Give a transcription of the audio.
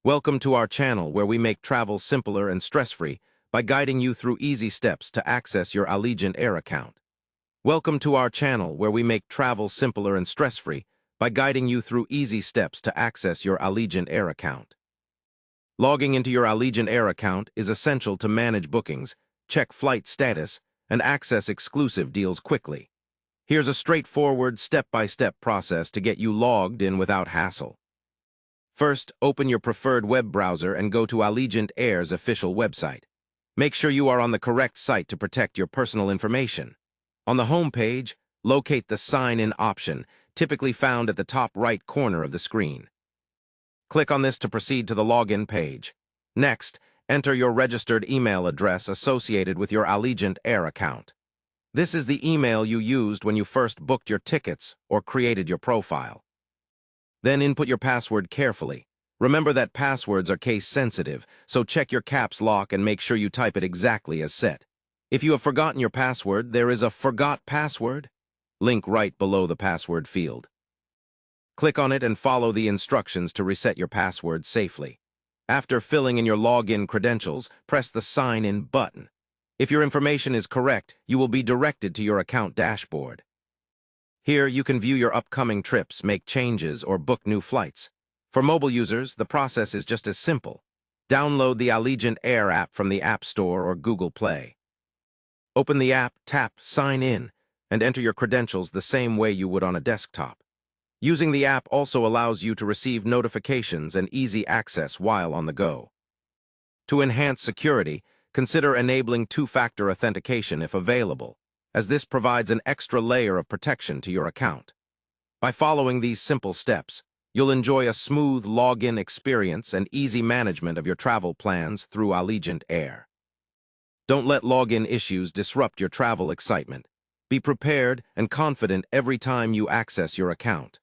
Welcome to our channel where we make travel simpler and stress-free by guiding you through easy steps to access your Allegiant Air account. Welcome to our channel where we make travel simpler and stress-free by guiding you through easy steps to access your Allegiant Air account. Logging into your Allegiant Air account is essential to manage bookings, check flight status, and access exclusive deals quickly. Here's a straightforward, step-by-step process to get you logged in without hassle. First, open your preferred web browser and go to Allegiant Air's official website. Make sure you are on the correct site to protect your personal information. On the home page, locate the Sign In option, typically found at the top right corner of the screen. Click on this to proceed to the login page. Next, enter your registered email address associated with your Allegiant Air account. This is the email you used when you first booked your tickets or created your profile. Then input your password carefully. Remember that passwords are case-sensitive, so check your caps lock and make sure you type it exactly as set. If you have forgotten your password, there is a Forgot Password link right below the password field. Click on it and follow the instructions to reset your password safely. After filling in your login credentials, press the Sign In button. If your information is correct, you will be directed to your account dashboard. Here, you can view your upcoming trips, make changes, or book new flights. For mobile users, the process is just as simple. Download the Allegiant Air app from the App Store or Google Play. Open the app, tap Sign In, and enter your credentials the same way you would on a desktop. Using the app also allows you to receive notifications and easy access while on the go. To enhance security, consider enabling two-factor authentication if available, as this provides an extra layer of protection to your account. By following these simple steps, you'll enjoy a smooth login experience and easy management of your travel plans through Allegiant Air. Don't let login issues disrupt your travel excitement. Be prepared and confident every time you access your account.